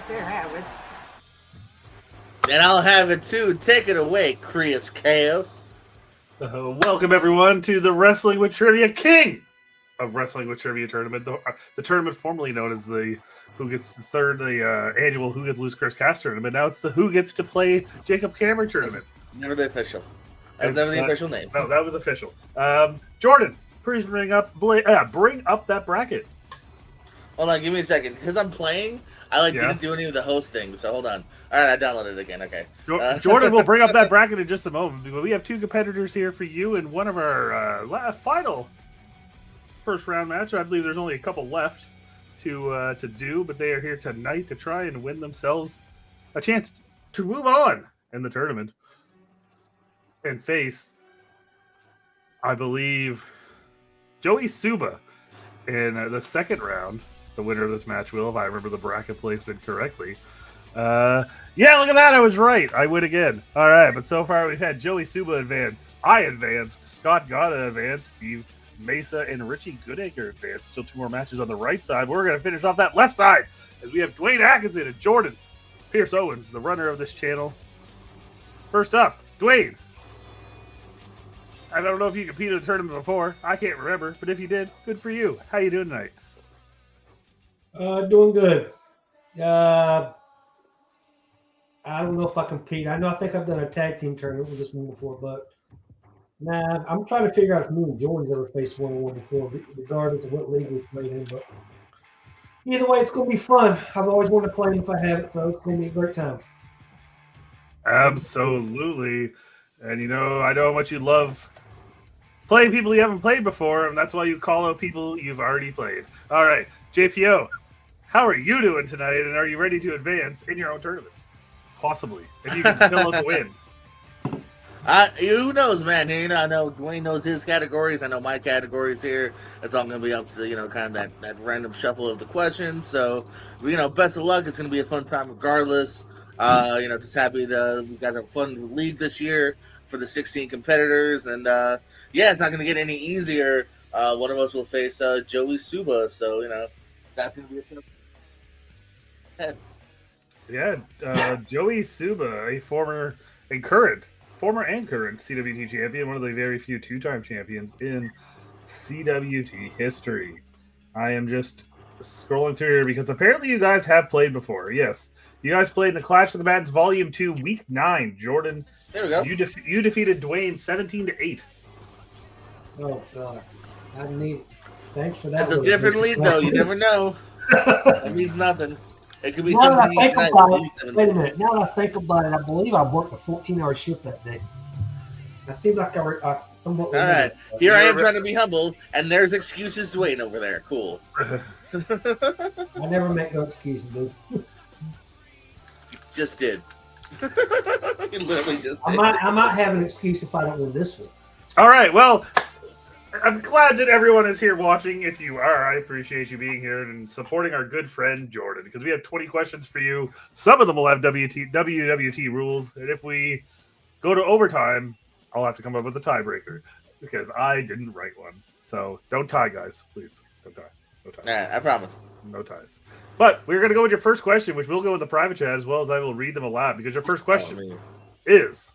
let there have it. And I'll have it too. Take it away, Chris Chaos. Welcome everyone to the Wrestling with Trivia King of Wrestling with Trivia tournament, the tournament formerly known as the annual Who Gets Loose Curse Cast tournament. Now it's the Who Gets to Play Jacob Cameron tournament. Never the official. That's never the official name. No, that was official. Jordan, please bring up that bracket. Hold on, give me a second. Because I'm playing, I didn't do any of the host things. So hold on. All right, I downloaded it again. Okay. Jordan will bring up that bracket in just a moment. Because we have two competitors here for you in one of our final first round match. I believe there's only a couple left to do, but they are here tonight to try and win themselves a chance to move on in the tournament and face, I believe, Joey Suba in the second round. The winner of this match will, if I remember the bracket placement correctly. Yeah, look at that. I was right. I win again. All right, but so far we've had Joey Suba advance. I advanced. Scott Gata advanced. Steve Mesa and Richie Goodacre advanced. Still two more matches on the right side. We're going to finish off that left side as we have Dwayne Atkinson and Jordan Pierce Owens, the runner of this channel. First up, Dwayne. I don't know if you competed in a tournament before. I can't remember, but if you did, good for you. How you doing tonight? Doing good. I don't know if I compete. I think I've done a tag team tournament with this one before, but nah, I'm trying to figure out if me and Jordan's ever faced one-on-one before, regardless of what league we've played in. But either way, it's going to be fun. I've always wanted to play if I have it, so it's going to be a great time. Absolutely. And I know how much you love playing people you haven't played before, and that's why you call out people you've already played. All right, JPO, how are you doing tonight, and are you ready to advance in your own tournament? Possibly, if you can still look to win. Who knows, man? I know Dwayne knows his categories. I know my categories here. It's all going to be up to, kind of that random shuffle of the questions. So, best of luck. It's going to be a fun time regardless. Just happy we got a fun league this year for the 16 competitors. And, it's not going to get any easier. One of us will face Joey Suba. So, that's going to be a fun head. Yeah, Joey Suba, a former and current CWT champion, one of the very few two-time champions in CWT history. I am just scrolling through here because apparently you guys have played before. Yes, you guys played in the Clash of the Bands Volume 2, Week 9. Jordan, there we go. You defeated Dwayne 17-8. Oh, God. I need. Thanks for that. That's a different league, though. You never know. That means nothing. It could be now something. Wait a minute. Now that I think about it, I believe I worked a 14-hour shift that day. It seemed like I somewhat. All right, here I am trying to be humble, and there's excuses Dwayne over there. Cool. I never make no excuses, dude. Just did. You literally just did. I might have an excuse if I don't win this one. All right, well, I'm glad that everyone is here watching. If you are, I appreciate you being here and supporting our good friend Jordan, because we have 20 questions for you. Some of them will have WWT rules, and if we go to overtime, I'll have to come up with a tiebreaker because I didn't write one. So don't tie, guys, please. Don't tie. No ties. Nah, I promise. No ties. But we're going to go with your first question, which will go in the private chat as well as I will read them aloud, because your first question is: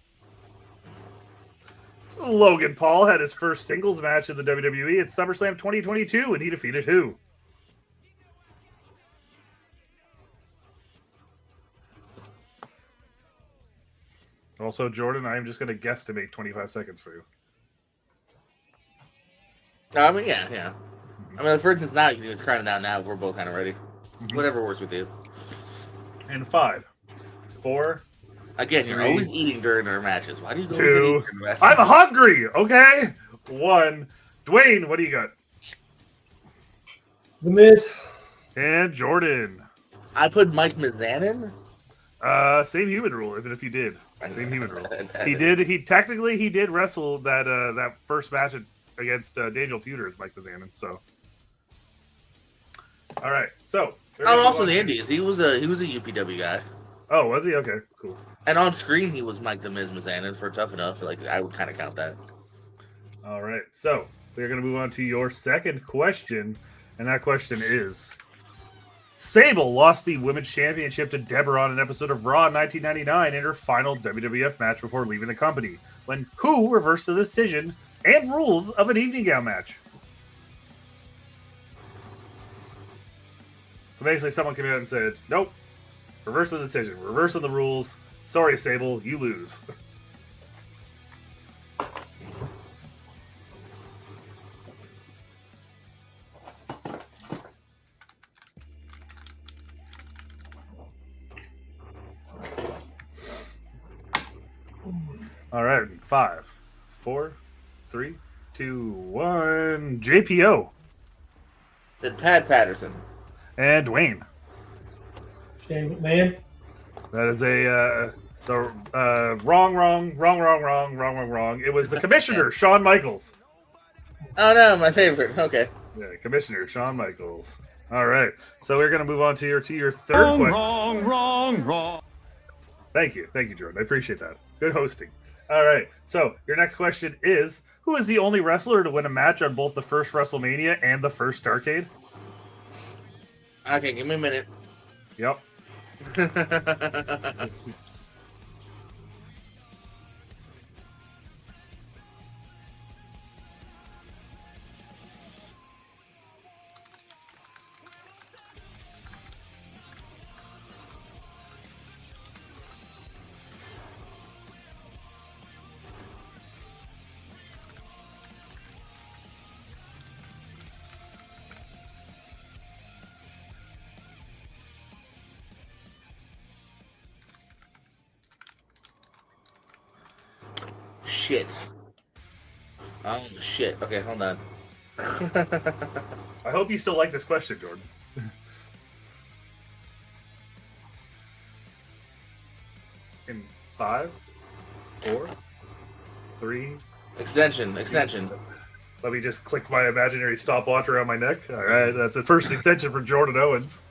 Logan Paul had his first singles match in the WWE at SummerSlam 2022, and he defeated who? Also, Jordan, I am just going to guesstimate 25 seconds for you. I mean, yeah. I mean, for instance, now you can just cram it down now. We're both kind of ready. Mm-hmm. Whatever works with you. And 5, 4. Again, you're always eating during our matches. Why do you go 2. eat during the matches? I'm hungry, okay? 1. Dwayne, what do you got? The Miz. And Jordan. I put Mike Mizanin. Same human rule, even if you did. Same human rule. He did wrestle that first match against Daniel Pewter as Mike Mizanin. So, all right. So, also the Indies. He was a UPW guy. Oh, was he? Okay, cool. And on screen, he was Mike the Miz Mizanin for Tough Enough. Like, I would kind of count that. All right. So we're going to move on to your second question, and that question is: Sable lost the Women's Championship to Deborah on an episode of Raw in 1999 in her final WWF match before leaving the company, when who reversed the decision and rules of an evening gown match. So basically someone came out and said, nope, reverse the decision, reversing the rules. Sorry, Sable, you lose. All right, 5, 4, 3, 2, 1. JPO. Then Pat Patterson. And Dwayne. Shane McMahon. That is wrong. It was the commissioner, Shawn Michaels. Oh no, my favorite. Okay. Yeah, Commissioner Shawn Michaels. All right, so we're gonna move on to your third question. Wrong. Thank you, Jordan. I appreciate that. Good hosting. All right, so your next question is: who is the only wrestler to win a match on both the first WrestleMania and the first Starrcade? Okay, give me a minute. Yep. 'Shit. Oh shit. Okay, hold on. I hope you still like this question, Jordan. In 5, 4, 3. Extension. Let me just click my imaginary stopwatch around my neck. All right, that's the first extension for Jordan Owens.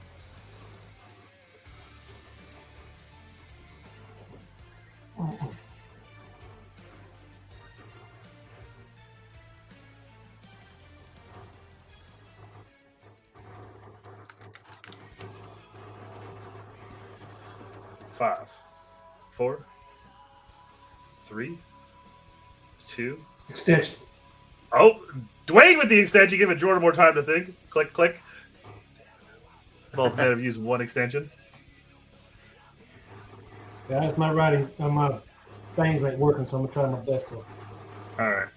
Five, 4, 3, 2. Extension. Oh, Dwayne with the extension, giving Jordan more time to think. Click, click. Both men have used one extension. Guys, my writing, my things ain't working, so I'm gonna try my best. All right.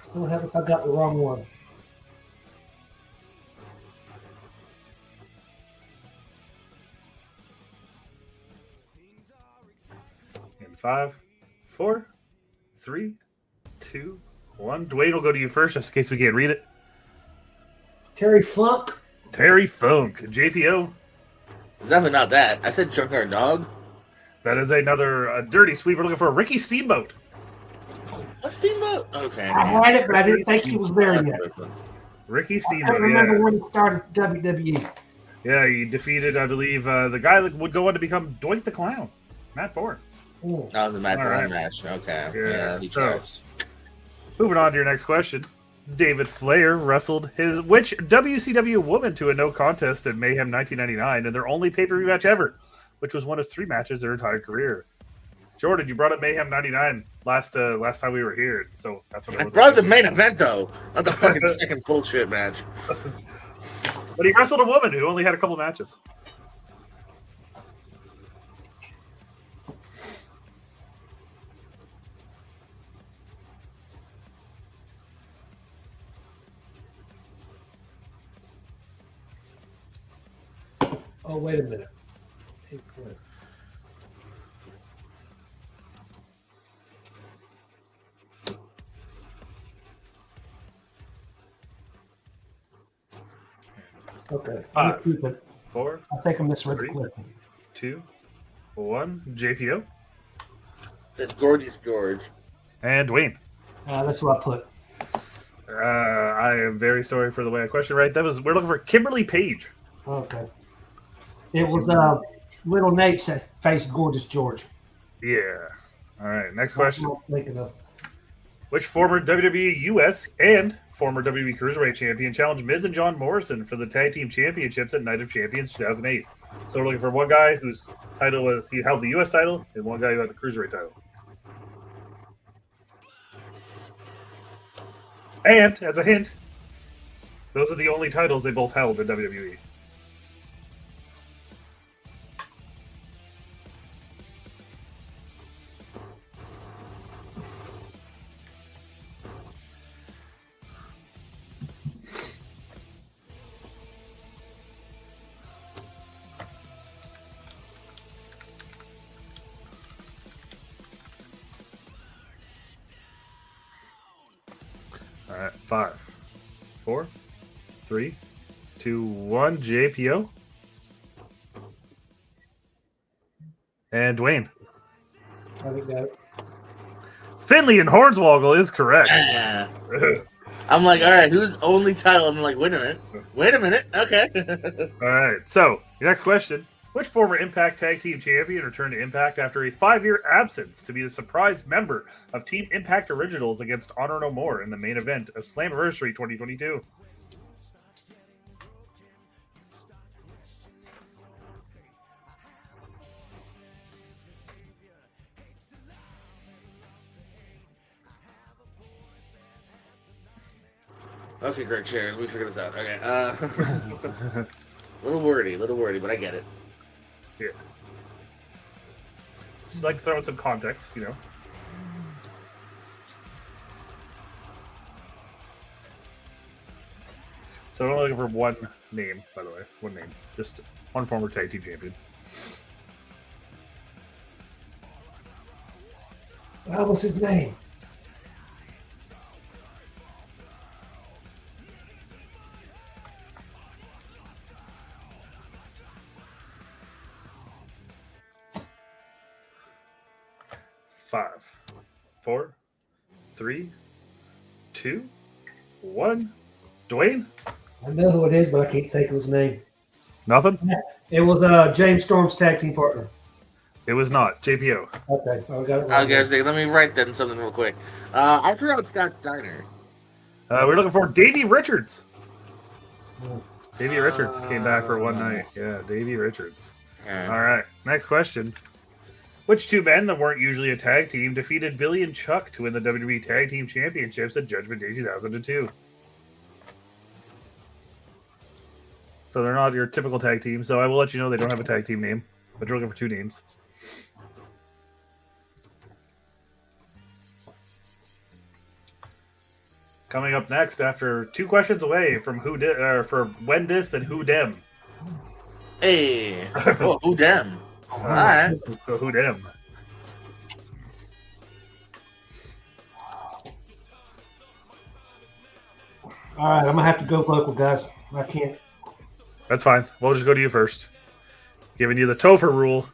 Still haven't. I got the wrong one. In 5, 4, 3, 2, 1. Dwayne will go to you first, just in case we can't read it. Terry Funk. Terry Funk. JPO. It's definitely not that. I said Junkyard Dog. That is another dirty sweep. We're looking for Ricky Steamboat. What Steamboat? Okay. I had it, but I didn't think he was there yet. Ricky I Steamboat. can't remember Yeah. when he started WWE. Yeah, he defeated, I believe, the guy that would go on to become Dwight the Clown, Matt Bourne. Ooh. That was a Matt All Bourne right. match. Okay. Yeah, Yeah, he so- tracks. Moving on to your next question. David Flair wrestled which WCW woman to a no contest in Mayhem 1999 in their only pay-per-view match ever, which was one of 3 matches their entire career. Jordan, you brought up Mayhem 99 last time we were here, so that's what I was. brought the main event though, not the fucking second bullshit match. But he wrestled a woman who only had a couple matches. Oh, wait a minute. Hey, Cliff. Okay. I'm 5, keep it. 4, I think I misread the 3. clip. 2, 1. JPO That's Gorgeous George. and Dwayne. That's what I put. I am very sorry for the way I questioned. Right, we're looking for Kimberly Page. Okay. It was Little Nate that faced Gorgeous George. Yeah. All right. Next That's question. what I'm thinking of. Which former WWE US and former WWE Cruiserweight Champion challenged Miz and John Morrison for the Tag Team Championships at Night of Champions 2008? So we're looking for one guy whose title was he held the US title and one guy who had the Cruiserweight title. And as a hint, those are the only titles they both held in WWE. All right, 5, 4, 3, 2, 1. JPO and Dwayne. I think that. Finley and Hornswoggle is correct. Yeah. I'm like, all right, who's only title? I'm like, wait a minute. Okay. All right, so your next question. Which former Impact Tag Team Champion returned to Impact after a 5-year absence to be the surprise member of Team Impact Originals against Honor No More in the main event of Slammiversary 2022? Okay, Greg Chair, let me figure this out. Okay. Little wordy, but I get it. Yeah. Just like throwing some context, you know. So I'm looking for one name, by the way. One name. Just one former tag team champion. What was his name? Five, 4, 3, 2, 1. Dwayne? I know who it is, but I can't think of his name. Nothing? It was James Storm's tag team partner. It was not. JPO. Okay, I got it. I was gonna say, let me write them something real quick. I threw out Scott Steiner. We're looking for Davey Richards. Davey Richards came back for one night. Yeah, Davey Richards. All right, next question. Which two men that weren't usually a tag team defeated Billy and Chuck to win the WWE Tag Team Championships at Judgment Day 2002? So they're not your typical tag team, so I will let you know they don't have a tag team name, but you're looking for two names. Coming up next, after 2 questions away from for When Dis and Who Dem. Hey, oh, who them? All right. Who Dem. All right, I'm gonna have to go local, guys. I can't. That's fine. We'll just go to you first. Giving you the Topher rule.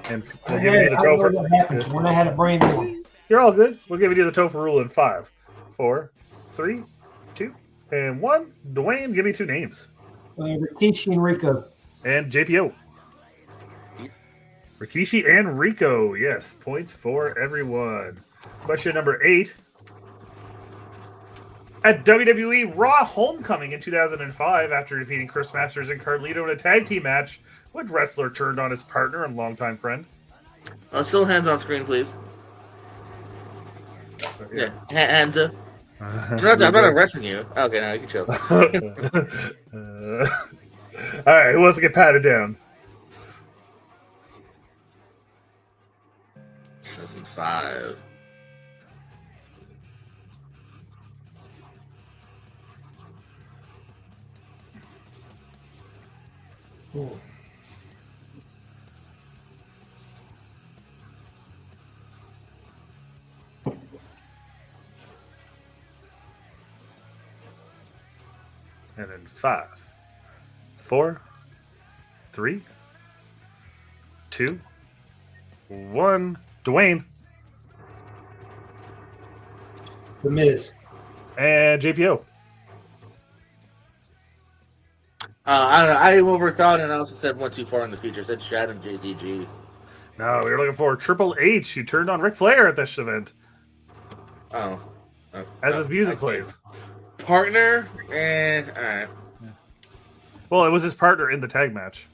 And we'll give you the Topher. What happens when I had a brand new one? You're all good. We'll give you the Topher rule in 5, 4, 3, 2, and 1. Dwayne, give me 2 names. Rikishi and Rico. And JPO. Rikishi and Rico. Yes, points for everyone. Question number 8. At WWE Raw Homecoming in 2005, after defeating Chris Masters and Carlito in a tag team match, which wrestler turned on his partner and longtime friend? Still hands on screen, please. Yeah, hands up. I'm not arresting you. Okay, now you can chill. All right, who wants to get patted down? 2005. Cool. And then 5, 4, 3, 2, 1. Dwayne. The Miz. And JPO. I don't know. I overthought and I also said one too far in the future. I said Shad and JTG. No, we were looking for Triple H, who turned on Ric Flair at this event. Oh. as his music Okay. plays. Partner and all right. Well, it was his partner in the tag match.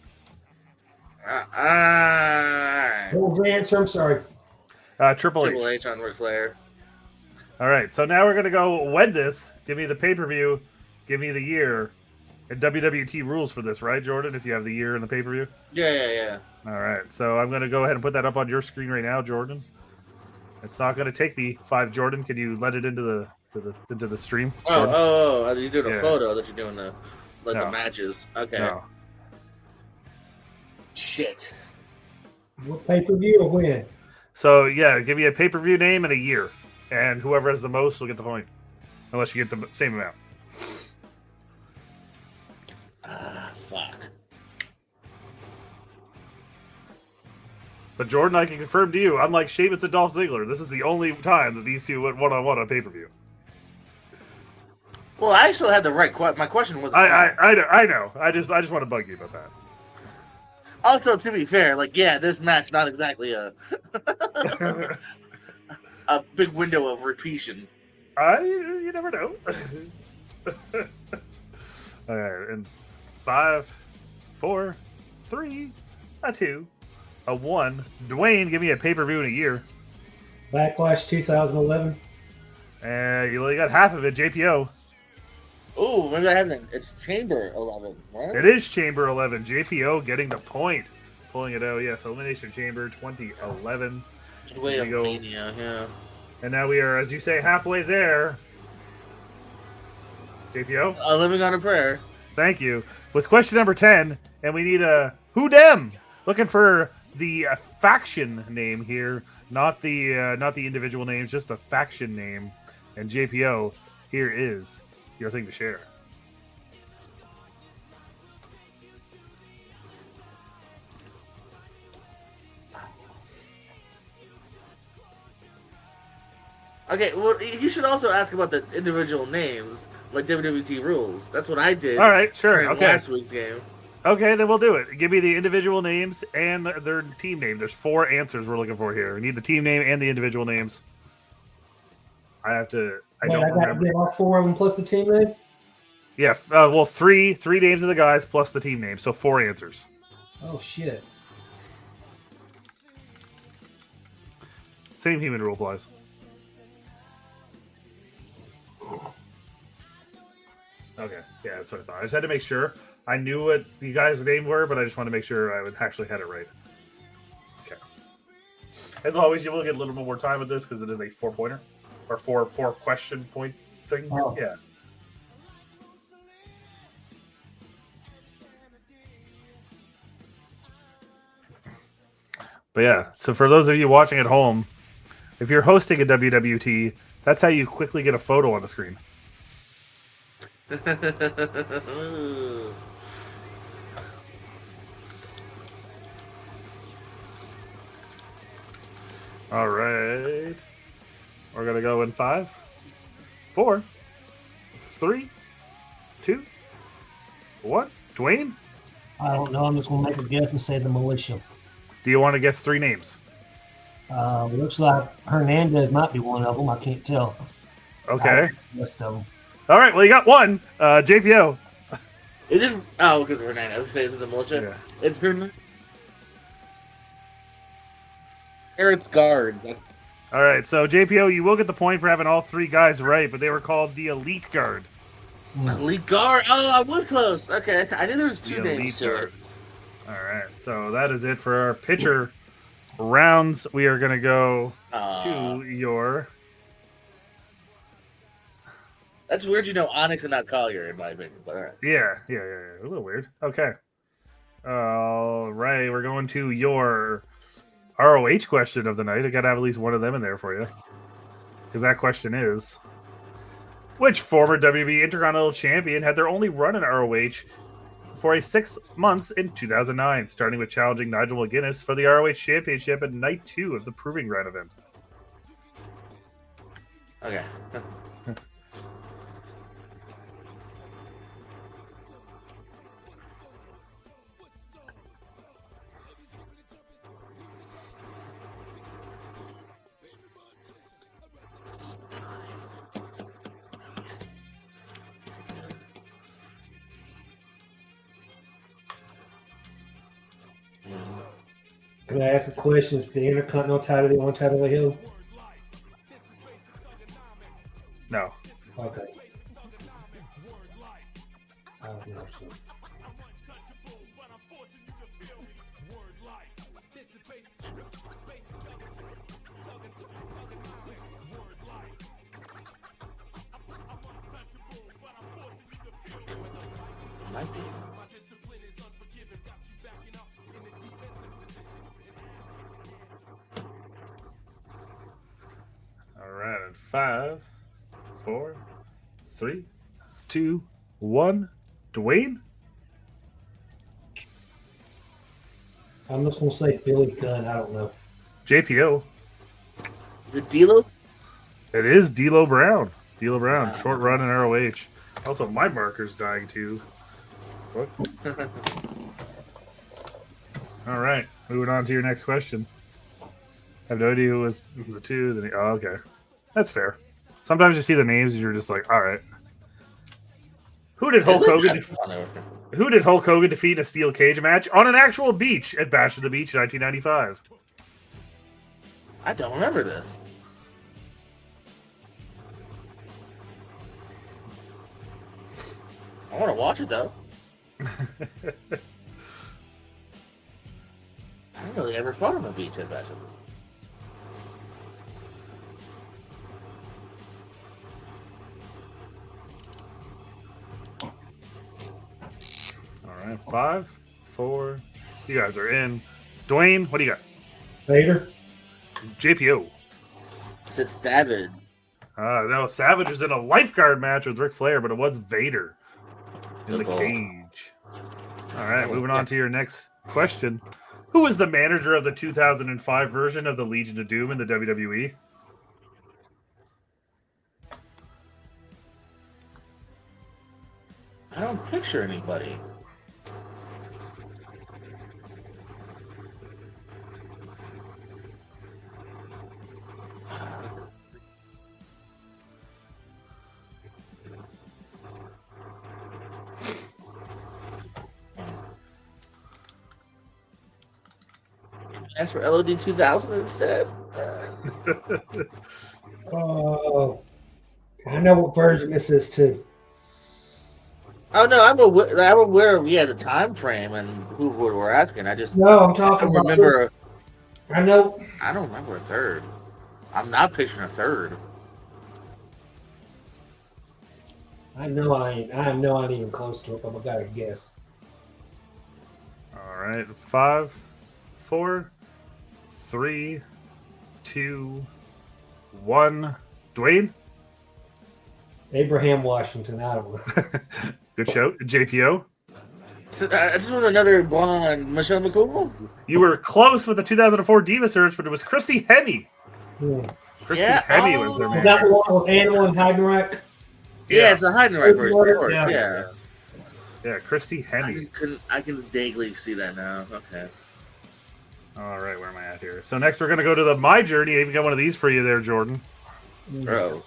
All right. What was the answer? I'm sorry. Triple Triple H. H on Ric Flair. All right, so now we're gonna go wed this. Give me the pay-per-view. Give me the year. And WWT rules for this, right, Jordan? If you have the year and the pay-per-view. Yeah. All right, so I'm gonna go ahead and put that up on your screen right now, Jordan. It's not gonna take me 5. Jordan, can you let it into the stream? Jordan? Oh, you're doing a Yeah. photo that you're doing the No. matches. Okay. No. Shit. What pay-per-view or when? So yeah, give me a pay-per-view name and a year, and whoever has the most will get the point, unless you get the same amount. Fuck. But Jordan, I can confirm to you, unlike Sheamus and Dolph Ziggler, this is the only time that these two went one-on-one on pay-per-view. Well, I actually had the right question. My question was. I know. I just want to bug you about that. Also, to be fair, this match not exactly a big window of repetition. You never know. All right, and 5, 4, 3, a 2, a 1. Dwayne, give me a pay-per-view in a year. Backlash 2011. You only got half of it, JPO. Oh, maybe I haven't. It's Chamber 11, right? It is Chamber 11. JPO getting the point. Pulling it out, yes. Elimination Chamber 2011. Way of Mania, yeah. And now we are, as you say, halfway there. JPO? Living on a Prayer. Thank you. With question number 10, and we need a Who Dem? Looking for the faction name here, not the individual names, just the faction name. And JPO, here is your thing to share. Okay, well, you should also ask about the individual names, like WWT rules. That's what I did. All right, sure. Okay. Last week's game. Okay, then we'll do it. Give me the individual names and their team name. There's 4 answers we're looking for here. We need the team name and the individual names. I have to. I don't remember. To get all 4 of them plus the team name. Yeah. Well, three names of the guys plus the team name, so 4 answers. Oh shit. Same human rule applies. Okay, yeah, that's what I thought. I just had to make sure. I knew what you guys' name were, but I just wanted to make sure I actually had it right. Okay. As always, you will get a little bit more time with this because it is a 4-pointer or 4 question point thing. Oh. Yeah. But yeah, so for those of you watching at home, if you're hosting a WWT, that's how you quickly get a photo on the screen. All right. We're going to go in 5, 4, 3, 2, 1. Dwayne? I don't know. I'm just going to make a guess and say the militia. Do you want to guess 3 names? Looks like Hernandez might be one of them. I can't tell. Okay. Rest of them. All right. Well, you got one. JPO. Is it? Oh, because of Hernandez. I was saying, is it the militia? Yeah. It's Hernandez. Eric's guard. All right. So, JPO, you will get the point for having all 3 guys right, but they were called the Elite Guard. Elite guard. Oh, I was close. Okay, I knew there was 2 names to it. All right. So that is it for our pitcher rounds. We are going to go to your. That's weird, Onyx and not Collier, in my opinion. But all right. Yeah. A little weird. Okay. All right. We're going to your ROH question of the night. I got to have at least one of them in there for you. Because that question is, which former WWE Intercontinental Champion had their only run in ROH for a 6 months in 2009, starting with challenging Nigel McGuinness for the ROH Championship at Night 2 of the Proving Ground event? Okay. Can I ask a question? Is the Intercontinental title the only title they held? No. Okay. I don't know. So. Might be. All right. And 5, 4, 3, 2, 1. Dwayne? I'm just gonna say Billy Gunn. I don't know. JPO. The D'Lo? It is D'Lo Brown. D'Lo Brown. Wow. Short run in ROH. Also, my marker's dying too. What? All right. Moving on to your next question. I have no idea who was the two. Then oh, okay. That's fair. Sometimes you see the names and you're just like, all right. Who did Hulk Hogan? Who did Hulk Hogan defeat in a steel cage match on an actual beach at Bash of the Beach in 1995? I don't remember this. I want to watch it though. I didn't really ever fought on the beach at Bachelor. All right, 5, 4. You guys are in. Dwayne, what do you got? Vader. JPO. It said Savage. No, Savage was in a lifeguard match with Ric Flair, but it was Vader in the cage. All right, moving on to your next question. Who was the manager of the 2005 version of the Legion of Doom in the WWE? I don't picture anybody. Ask for LOD 2000 instead. Oh, I know what version this is too. Oh no, I'm aware of the time frame and who we're asking. I just No, I'm talking don't about. remember. I know. I don't remember a third. I'm not picturing a third. I know I ain't. I know I ain't even close to it. But I gotta guess. All right, 5, 4, 3, 2, 1. Dwayne? Abraham Washington. I don't know. Good show. JPO? So, I just want another blonde Michelle McCool. You were close with the 2004 Diva Search, but it was Christy Hemme. Yeah. Christy Hemme was their Is manager. that the one with Animal and Heidenreich? Yeah, it's a hiding right version, of course. Yeah. Yeah, Christy I Hemme. just couldn't. I can vaguely see that now. Okay. All right, where am I at here? So next we're going to go to the My Journey. I even got one of these for you there, Jordan. Bro.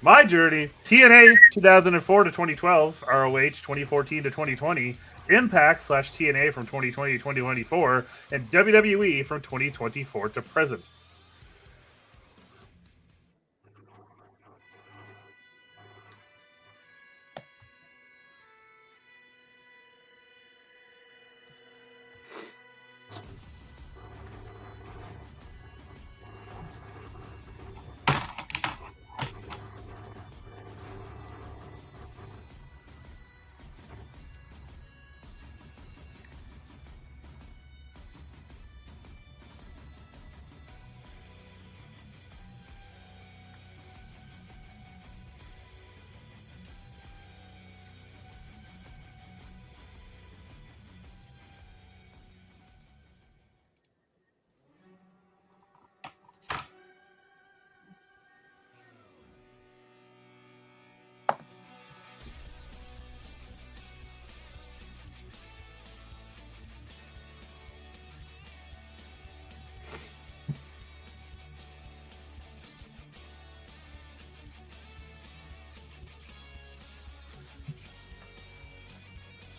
My Journey, TNA 2004 to 2012, ROH 2014 to 2020, Impact / TNA from 2020 to 2024, and WWE from 2024 to present.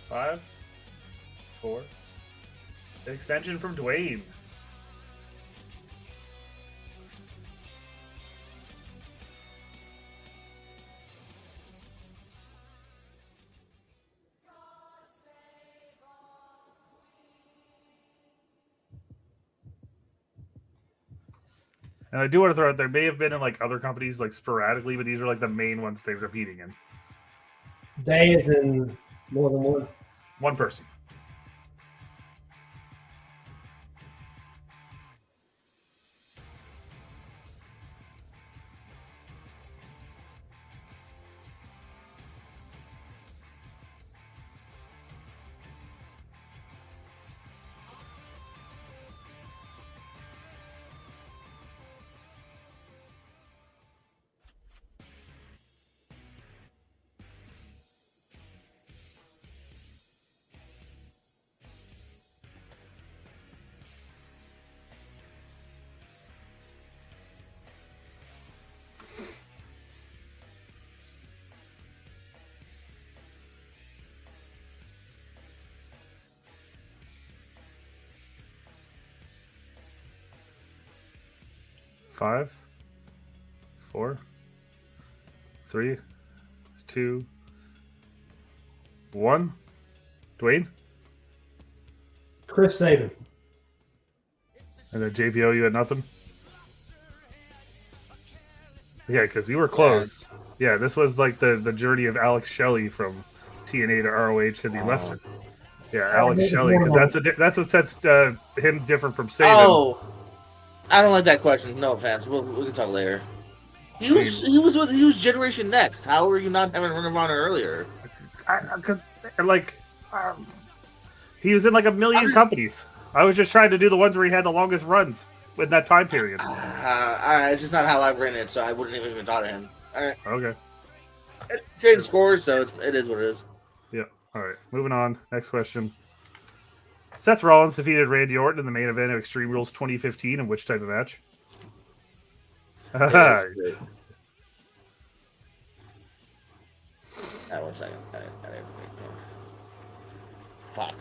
Five, 4. Extension from Dwayne. And I do want to throw out there may have been in like other companies like sporadically, but these are like the main ones they're competing in. They is in more than one. One person. Five, 4, 3, 2, 1. Dwayne? Chris Sabin. And then JPO, you had nothing? Yeah, because you were close. Yeah, this was like the journey of Alex Shelley from TNA to ROH because he left it. Yeah, Alex Shelley, because that's what sets him different from Sabin. Oh, I don't like that question. No offense. We can talk later. He was Generation Next. How were you not having Ring of Honor earlier? Because he was in like a million companies. I was just trying to do the ones where he had the longest runs in that time period. It's just not how I've written it, so I wouldn't even thought of him. All right. Okay. It changed scores, so it is what it is. Yeah. All right. Moving on. Next question. Seth Rollins defeated Randy Orton in the main event of Extreme Rules 2015 in which type of match? One second. Fuck.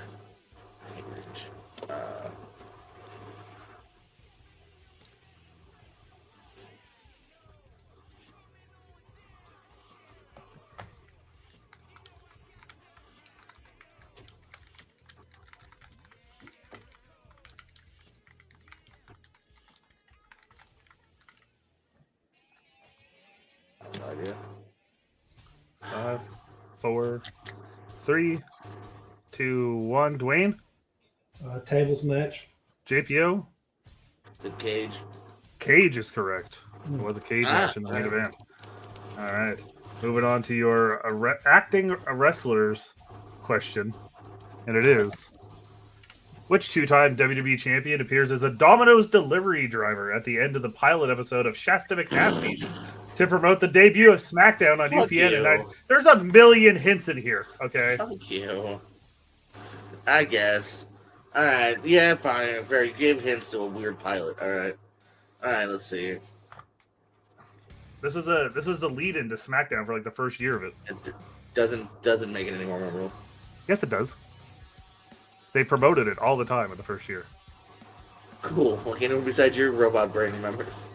No idea. 5, 4, 3, 2, 1. Dwayne? Tables match. JPO? The cage. Cage is correct. It was a cage match in the main event. All right. Moving on to your acting wrestlers question. And it is, which two-time WWE champion appears as a Domino's delivery driver at the end of the pilot episode of Shasta McNasty to promote the debut of SmackDown on Fuck UPN? you. There's a million hints in here, okay? Fuck you. I guess. All right. Yeah, fine. Very give hints to a weird pilot. All right. Let's see. This was the lead-in to SmackDown for like the first year of it. It doesn't make it any more memorable. Yes, it does. They promoted it all the time in the first year. Cool. Like anyone besides your robot brain remembers.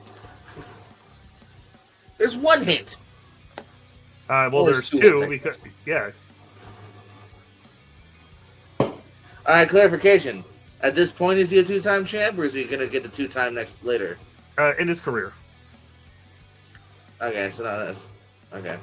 There's one hint. Well, there's two because yeah. All right, clarification. At this point, is he a two-time champ, or is he gonna get the two-time next later? In his career. Okay, so now that's okay.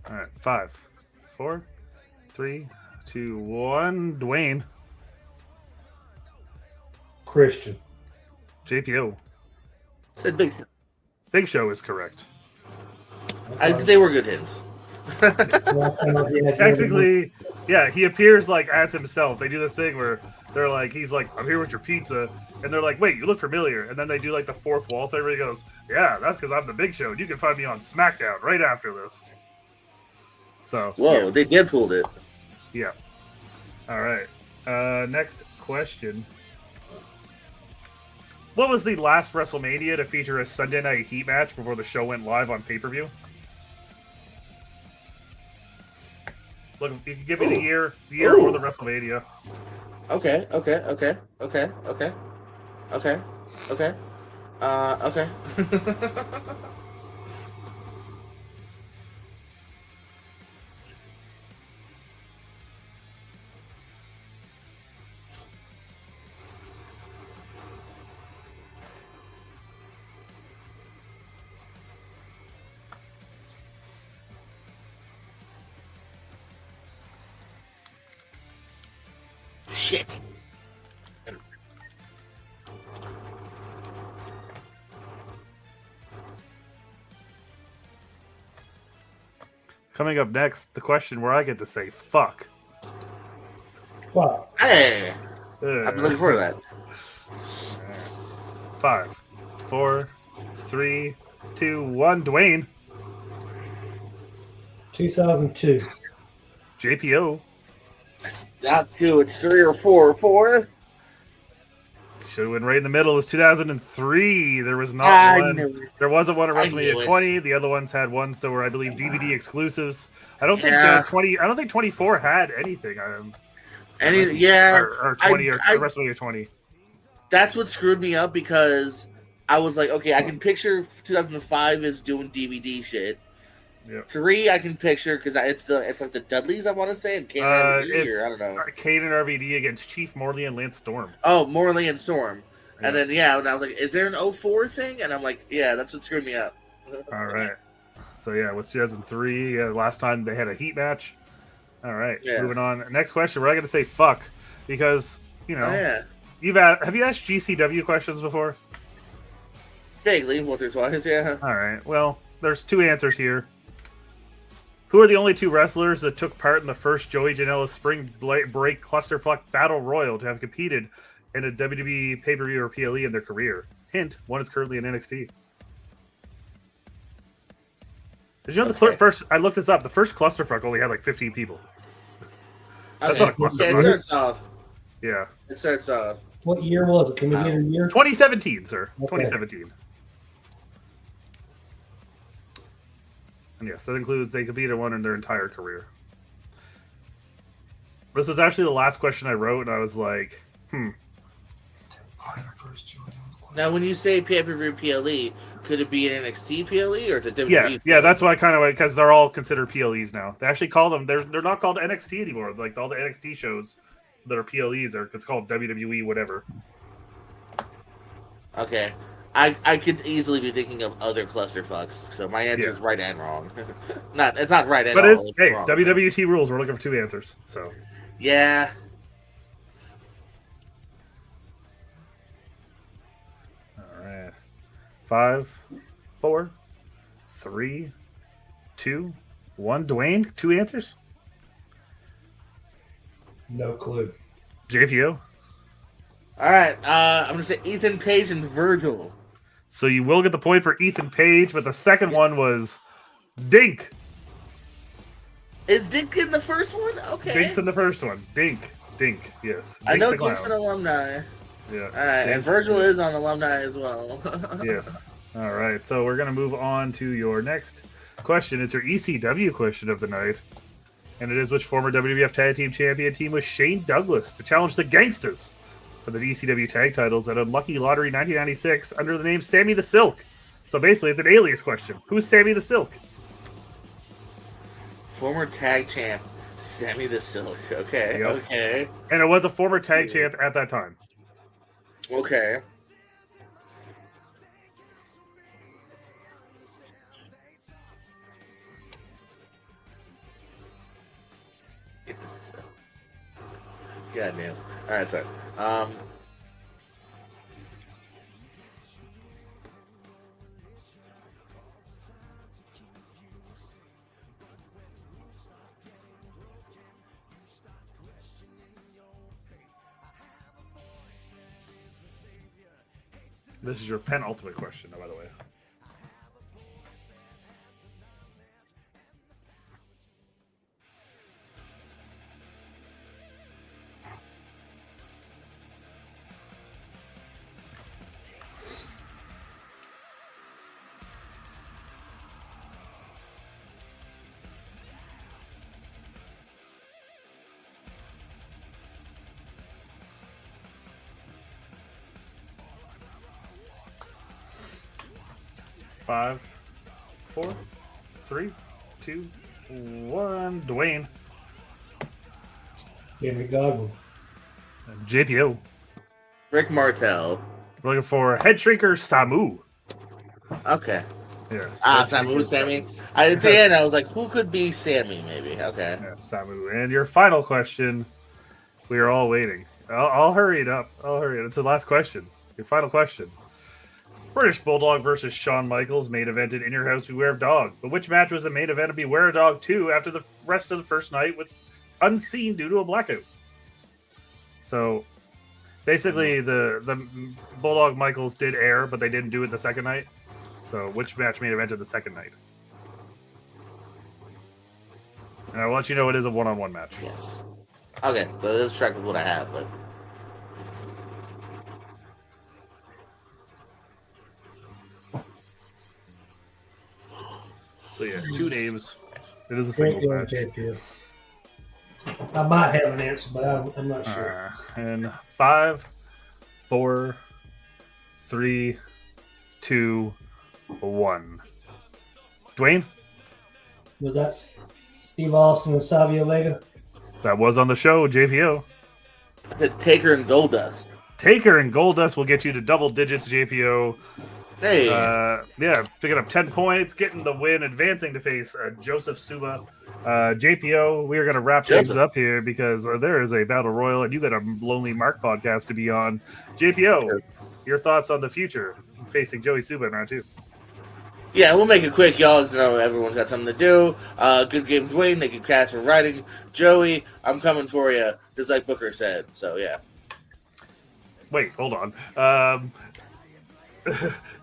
All right, 5, 4, 3, 2, 1. Dwayne. Christian. JPO. Said Big. Big Show is correct. They were good hints. Technically, yeah, he appears like as himself. They do this thing where they're like, he's like, I'm here with your pizza. And they're like, wait, you look familiar. And then they do like the fourth wall. So everybody goes, yeah, that's because I'm the Big Show. And you can find me on SmackDown right after this. So, whoa, they Deadpooled it. Yeah. All right. Next question. What was the last WrestleMania to feature a Sunday Night Heat match before the show went live on pay-per-view? Look, you can give me the year or the WrestleMania. Okay. Okay. Shit. Coming up next, the question where I get to say fuck. Fuck. Hey, I've been looking forward to that. 5, 4, 3, 2, 1. Dwayne. 2002. JPO. It's not 2. It's 3 or 4. 4. Should have been right in the middle. It was 2003. There was not I one. knew it. There wasn't one at I knew WrestleMania it. 20. The other ones had ones that were, I believe, DVD exclusives. I don't Yeah. think 20. I don't think 24 had anything. Yeah. Or 20 or WrestleMania 20. That's what screwed me up because I was like, okay, I can picture 2005 is doing DVD shit. Yep. 3, I can picture because it's like the Dudleys, I want to say, and Kane RVD, It's or I don't know. Kane and RVD against Chief Morley and Lance Storm. Oh, Morley and Storm. Yeah. And then, and I was like, is there an 04 thing? And I'm like, yeah, that's what screwed me up. All right. So, yeah, it was 2003. Last time they had a heat match. All right. Yeah. Moving on. Next question. We're not going to say fuck because, you know, Oh, yeah. have you asked GCW questions before? Vaguely, once or twice, yeah. All right. Well, there's 2 answers here. Who are the only 2 wrestlers that took part in the first Joey Janela Spring Break Clusterfuck Battle Royal to have competed in a WWE pay-per-view or PLE in their career? Hint, one is currently in NXT. Did you know the first? I looked this up. The first Clusterfuck only had like 15 people. That's not a clusterfuck. Yeah, it starts off. Yeah. It starts off. What year was it? Can we get a year? 2017, sir. Okay. 2017. And yes, that includes they competed one in their entire career. This was actually the last question I wrote, and I was like, Now, when you say pay-per-view PLE, could it be an NXT PLE or it's a WWE? Yeah, that's why I kind of because they're all considered PLEs now. They actually call them they're not called NXT anymore. Like all the NXT shows that are PLEs are it's called WWE whatever. Okay. I could easily be thinking of other clusterfucks, so my answer is right and wrong. It's not right and wrong. But it's wrong, WWT rules. We're looking for 2 answers. So yeah. All right. 5, 4, 3, 2, 1. Dwayne, 2 answers. No clue. JPO. All right. I'm gonna say Ethan Page and Virgil. So you will get the point for Ethan Page, but the second one was Dink. Is Dink in the first one? Okay. Dink's in the first one. Dink. Yes. Dink I know Dink's an alumni. Yeah. All right, and Virgil is on alumni as well. Yes. All right. So we're gonna move on to your next question. It's your ECW question of the night, and it is which former WWF Tag Team Champion team was Shane Douglas to challenge the Gangstas for the ECW tag titles at Unlucky Lottery 1996 under the name Sammy the Silk. So basically, it's an alias question. Who's Sammy the Silk? Former tag champ, Sammy the Silk. Okay, Yep. okay. And it was a former tag champ at that time. Okay. God damn. All right, sorry. This is your penultimate question, by the way. 5, 4, 3, 2, 1. Dwayne. Henry Godwin. JPO. Rick Martel. We're looking for Head Shrinker Samu. Okay. Yes. Samu, Sammy. At the end, I was like, who could be Sammy? Maybe. Okay. Yeah, Samu. And your final question. We are all waiting. I'll hurry it up. It's the last question. Your final question. British Bulldog versus Shawn Michaels, main evented In Your House Beware of Dog. But which match was the main event of Beware of Dog 2 after the rest of the first night was unseen due to a blackout? So basically the Bulldog Michaels did air, but they didn't do it the second night. So which match main evented the second night? And I will let you know it is a one-on-one match. Yes. Okay, so let's track with what I have, but So yeah, 2 names. It is a Great singles one, match. JPO. I might have an answer, but I'm not sure. And 5, 4, 3, 2, 1. Dwayne? Was that Steve Austin and Savio Vega? That was on the show, JPO. the Taker and Goldust. Taker and Goldust will get you to double digits, JPO. Hey, Yeah, picking up 10 points, getting the win, advancing to face Joseph Suba. JPO, we are going to wrap things up here because there is a battle royal and you got a Lonely Mark podcast to be on. JPO, your thoughts on the future facing Joey Suba in round 2? yeah, we'll make it quick, y'all, because I know everyone's got something to do. Good game, Dwayne. Thank you, Cass, for writing. Joey, I'm coming for you, just like Booker said. So, yeah. Wait, hold on. I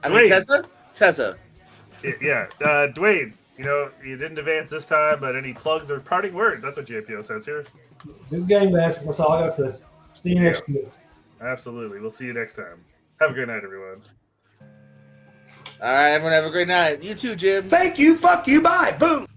mean, Tessa. Yeah, Dwayne, you didn't advance this time, but any plugs or parting words? That's what JPO says here. Good game, basketball. That's all I got to say. See you next week. Absolutely. We'll see you next time. Have a great night, everyone. All right, everyone, have a great night. You too, Jim. Thank you, fuck you, bye, boom.